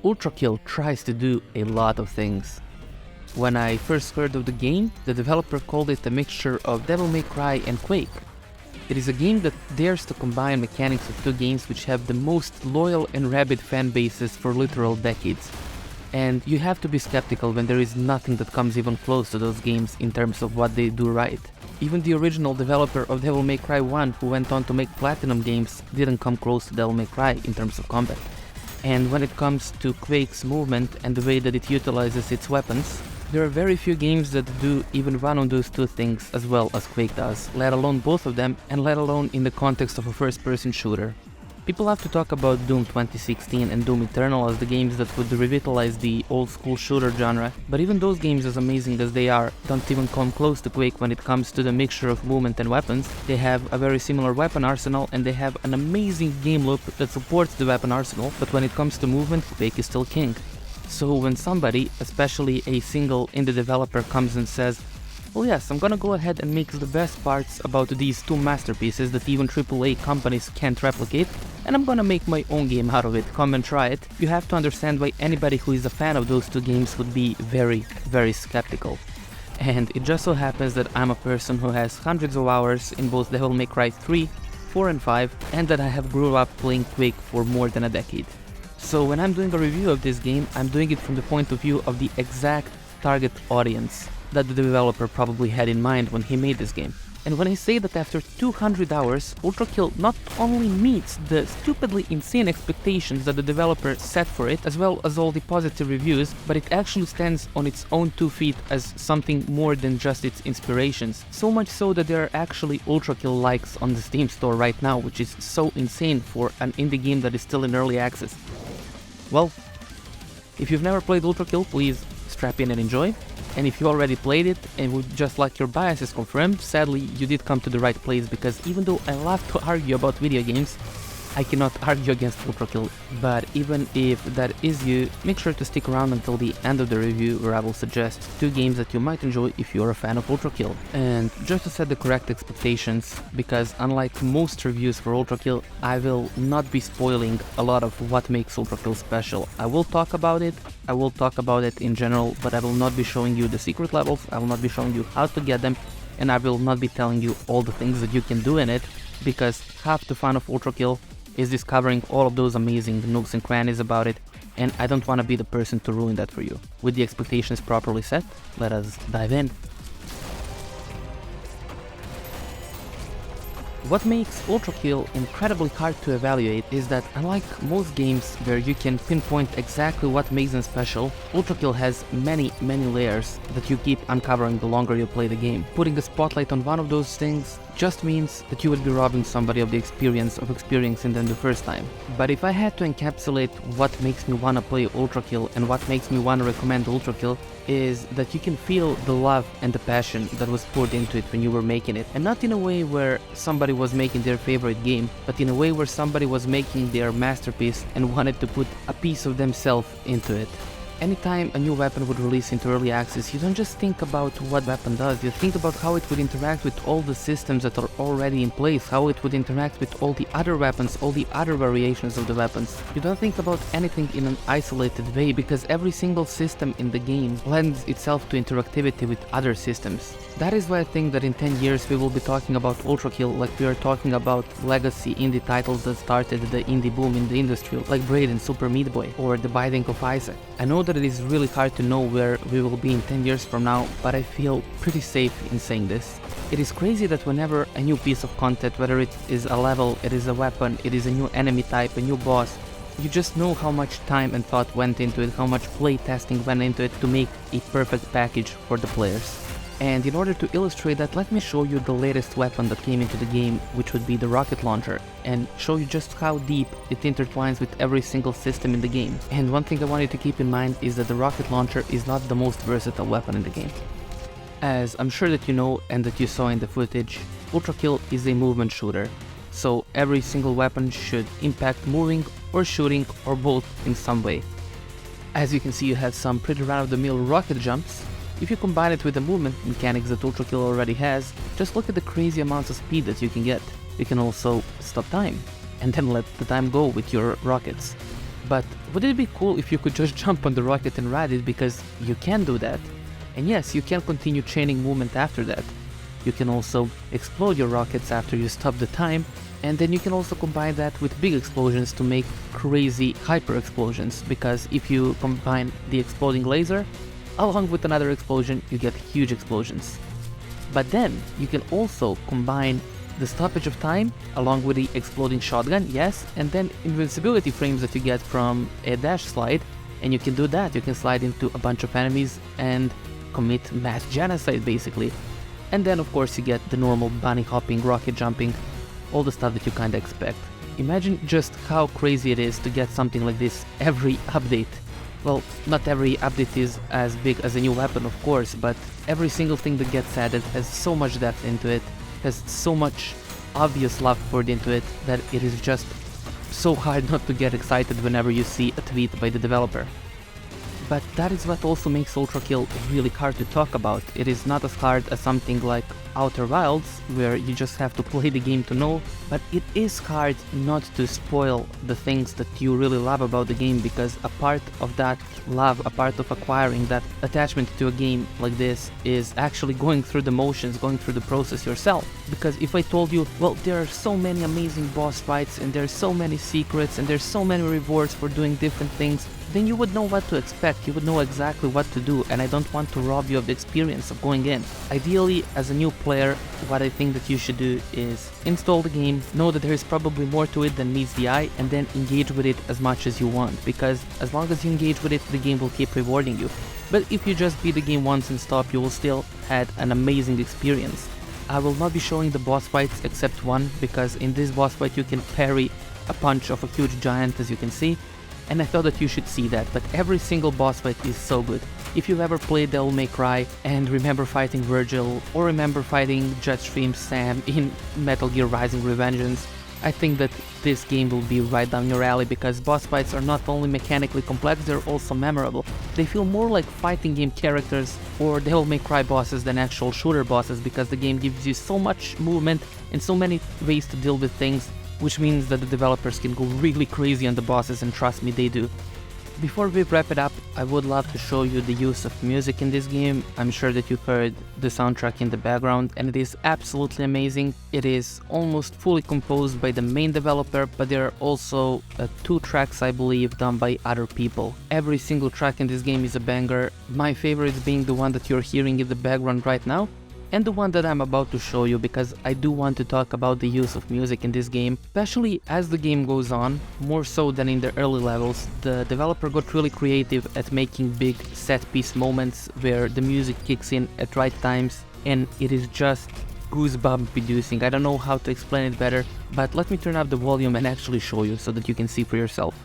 ULTRAKILL tries to do a lot of things. When I first heard of the game, the developer called it a mixture of Devil May Cry and Quake. It is a game that dares to combine mechanics of two games which have the most loyal and rabid fan bases for literal decades. And you have to be skeptical when there is nothing that comes even close to those games in terms of what they do right. Even the original developer of Devil May Cry 1, who went on to make Platinum games, didn't come close to Devil May Cry in terms of combat. And when it comes to Quake's movement and the way that it utilizes its weapons, there are very few games that do even one of those two things as well as Quake does, let alone both of them, and let alone in the context of a first-person shooter. People have to talk about Doom 2016 and Doom Eternal as the games that would revitalize the old-school shooter genre, but even those games, as amazing as they are, don't even come close to Quake when it comes to the mixture of movement and weapons. They have a very similar weapon arsenal and they have an amazing game loop that supports the weapon arsenal, but when it comes to movement, Quake is still king. So when somebody, especially a single indie developer, comes and says, well yes, I'm gonna go ahead and make the best parts about these two masterpieces that even AAA companies can't replicate, and I'm gonna make my own game out of it, come and try it, you have to understand why anybody who is a fan of those two games would be very, very skeptical. And it just so happens that I'm a person who has hundreds of hours in both Devil May Cry 3, 4 and 5, and that I have grew up playing Quake for more than a decade. So when I'm doing a review of this game, I'm doing it from the point of view of the exact target audience that the developer probably had in mind when he made this game. And when I say that after 200 hours, ULTRAKILL not only meets the stupidly insane expectations that the developer set for it, as well as all the positive reviews, but it actually stands on its own 2 feet as something more than just its inspirations. So much so that there are actually ULTRAKILL likes on the Steam store right now, which is so insane for an indie game that is still in early access. Well, if you've never played ULTRAKILL, please strap in and enjoy. And if you already played it and would just like your biases confirmed, sadly you did come to the right place, because even though I love to argue about video games, I cannot argue against ULTRAKILL. But even if that is you, make sure to stick around until the end of the review, where I will suggest 2 games that you might enjoy if you're a fan of ULTRAKILL. And just to set the correct expectations, because unlike most reviews for ULTRAKILL, I will not be spoiling a lot of what makes ULTRAKILL special. I will talk about it in general, but I will not be showing you the secret levels, I will not be showing you how to get them, and I will not be telling you all the things that you can do in it, because half the fun of ULTRAKILL is discovering all of those amazing nooks and crannies about it, and I don't want to be the person to ruin that for you. With the expectations properly set, let us dive in. What makes ULTRAKILL incredibly hard to evaluate is that, unlike most games where you can pinpoint exactly what makes them special, ULTRAKILL has many layers that you keep uncovering the longer you play the game. Putting a spotlight on one of those things just means that you would be robbing somebody of the experience of experiencing them the first time. But if I had to encapsulate what makes me wanna play ULTRAKILL and what makes me wanna recommend ULTRAKILL, is that you can feel the love and the passion that was poured into it when you were making it. And not in a way where somebody was making their favorite game, but in a way where somebody was making their masterpiece and wanted to put a piece of themselves into it. Anytime a new weapon would release into early access, you don't just think about what weapon does, you think about how it would interact with all the systems that are already in place, how it would interact with all the other weapons, all the other variations of the weapons. You don't think about anything in an isolated way, because every single system in the game lends itself to interactivity with other systems. That is why I think that in 10 years we will be talking about ULTRAKILL like we are talking about legacy indie titles that started the indie boom in the industry, like Braid and Super Meat Boy, or The Binding of Isaac. I know that it is really hard to know where we will be in 10 years from now, but I feel pretty safe in saying this. It is crazy that whenever a new piece of content, whether it is a level, it is a weapon, it is a new enemy type, a new boss, you just know how much time and thought went into it, how much play testing went into it to make a perfect package for the players. And in order to illustrate that, let me show you the latest weapon that came into the game, which would be the rocket launcher, and show you just how deep it intertwines with every single system in the game. And one thing I want you to keep in mind is that the rocket launcher is not the most versatile weapon in the game. As I'm sure that you know and that you saw in the footage, ULTRAKILL is a movement shooter, so every single weapon should impact moving or shooting or both in some way. As you can see, you have some pretty run-of-the-mill rocket jumps. If you combine it with the movement mechanics that ULTRAKILL already has, just look at the crazy amounts of speed that you can get. You can also stop time, and then let the time go with your rockets. But would it be cool if you could just jump on the rocket and ride it, because you can do that. And yes, you can continue chaining movement after that. You can also explode your rockets after you stop the time, and then you can also combine that with big explosions to make crazy hyper explosions, because if you combine the exploding laser along with another explosion, you get huge explosions. But then you can also combine the stoppage of time along with the exploding shotgun, yes, and then invincibility frames that you get from a dash slide, and you can do that. You can slide into a bunch of enemies and commit mass genocide basically. And then of course you get the normal bunny hopping, rocket jumping, all the stuff that you kinda expect. Imagine just how crazy it is to get something like this every update. Well, not every update is as big as a new weapon of course, but every single thing that gets added has so much depth into it, has so much obvious love poured into it, that it is just so hard not to get excited whenever you see a tweet by the developer. But that is what also makes ULTRAKILL really hard to talk about. It is not as hard as something like Outer Wilds, where you just have to play the game to know, but it is hard not to spoil the things that you really love about the game, because a part of that love, a part of acquiring that attachment to a game like this is actually going through the motions, going through the process yourself. Because if I told you, well, there are so many amazing boss fights and there's so many secrets and there's so many rewards for doing different things, then you would know what to expect, you would know exactly what to do, and I don't want to rob you of the experience of going in. Ideally, as a new player, what I think that you should do is install the game, know that there is probably more to it than meets the eye, and then engage with it as much as you want, because as long as you engage with it, the game will keep rewarding you. But if you just beat the game once and stop, you will still have an amazing experience. I will not be showing the boss fights except one, because in this boss fight you can parry a punch of a huge giant, as you can see, and I thought that you should see that, but every single boss fight is so good. If you've ever played Devil May Cry and remember fighting Virgil, or remember fighting Jetstream Sam in Metal Gear Rising: Revengeance, I think that this game will be right down your alley, because boss fights are not only mechanically complex, they're also memorable. They feel more like fighting game characters or Devil May Cry bosses than actual shooter bosses, because the game gives you so much movement and so many ways to deal with things, which means that the developers can go really crazy on the bosses, and trust me, they do. Before we wrap it up, I would love to show you the use of music in this game. I'm sure that you've heard the soundtrack in the background, and it is absolutely amazing. It is almost fully composed by the main developer, but there are also 2 tracks, I believe, done by other people. Every single track in this game is a banger, my favorites being the one that you're hearing in the background right now, and the one that I'm about to show you, because I do want to talk about the use of music in this game, especially as the game goes on, more so than in the early levels. The developer got really creative at making big set-piece moments where the music kicks in at right times, and it is just goosebump inducing. I don't know how to explain it better, but let me turn up the volume and actually show you so that you can see for yourself.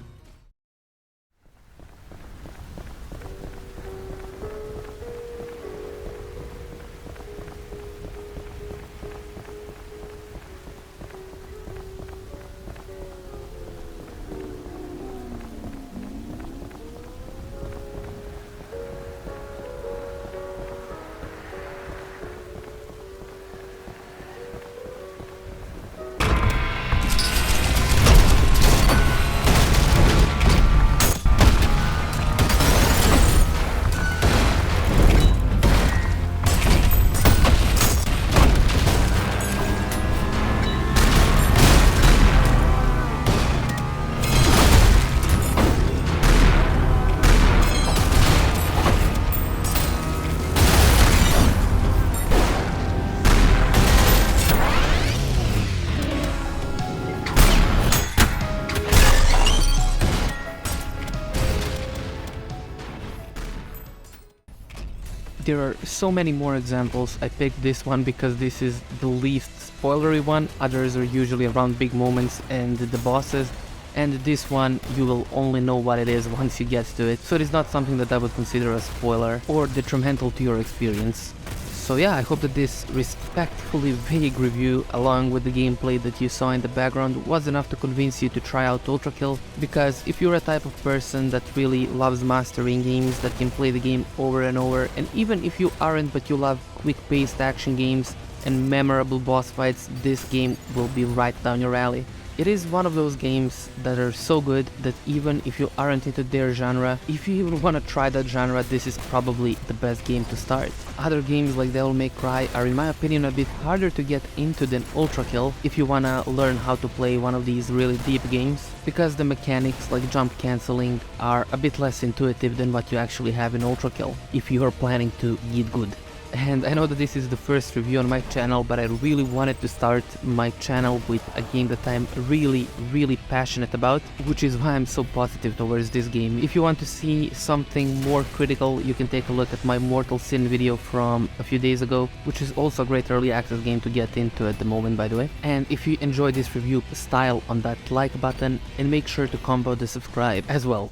There are so many more examples. I picked this one because this is the least spoilery one. Others are usually around big moments and the bosses, and this one you will only know what it is once you get to it, so it is not something that I would consider a spoiler or detrimental to your experience. So yeah, I hope that this respectfully vague review, along with the gameplay that you saw in the background, was enough to convince you to try out ULTRAKILL, because if you're a type of person that really loves mastering games, that can play the game over and over, and even if you aren't but you love quick-paced action games and memorable boss fights, this game will be right down your alley. It is one of those games that are so good that even if you aren't into their genre, if you even want to try that genre, this is probably the best game to start. Other games like Devil May Cry are in my opinion a bit harder to get into than ULTRAKILL if you wanna learn how to play one of these really deep games, because the mechanics like jump cancelling are a bit less intuitive than what you actually have in ULTRAKILL if you are planning to get good. And I know that this is the first review on my channel, but I really wanted to start my channel with a game that I'm really passionate about, which is why I'm so positive towards this game. If you want to see something more critical, you can take a look at my Mortal Sin video from a few days ago, which is also a great early access game to get into at the moment, by the way. And if you enjoy this review, style on that like button and make sure to combo the subscribe as well.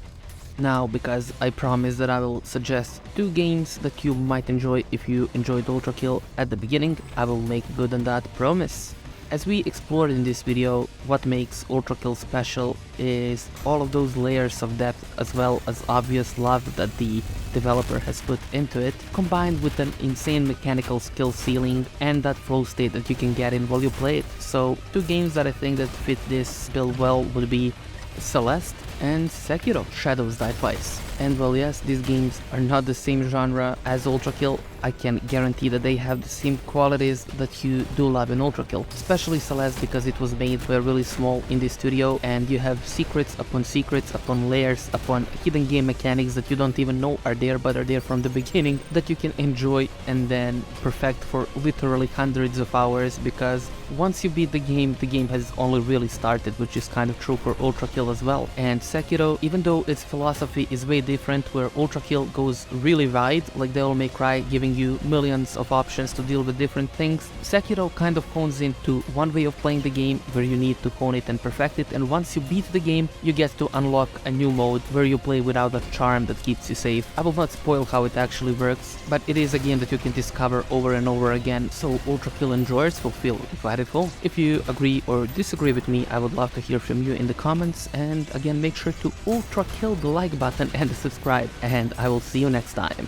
Now, because I promised that I will suggest 2 games that you might enjoy if you enjoyed ULTRAKILL at the beginning, I will make good on that promise. As we explored in this video, what makes ULTRAKILL special is all of those layers of depth as well as obvious love that the developer has put into it, combined with an insane mechanical skill ceiling and that flow state that you can get in while you play it. So 2 games that I think that fit this bill well would be Celeste and Sekiro: Shadows Die Twice. And well, yes, these games are not the same genre as ULTRAKILL. I can guarantee that they have the same qualities that you do love in ULTRAKILL, especially Celeste because it was made by a really small indie studio and you have secrets upon layers upon hidden game mechanics that you don't even know are there but are there from the beginning that you can enjoy and then perfect for literally hundreds of hours, because once you beat the game has only really started, which is kind of true for ULTRAKILL as well. And Sekiro, even though its philosophy is way different, where ULTRAKILL goes really wide, like Devil May Cry, giving you millions of options to deal with different things, Sekiro kind of hones into one way of playing the game where you need to hone it and perfect it, and once you beat the game, you get to unlock a new mode where you play without a charm that keeps you safe. I will not spoil how it actually works, but it is a game that you can discover over and over again, so ULTRAKILL enjoyers will feel invited home. If you agree or disagree with me, I would love to hear from you in the comments, and again, make sure to ULTRAKILL the like button and the subscribe, and I will see you next time.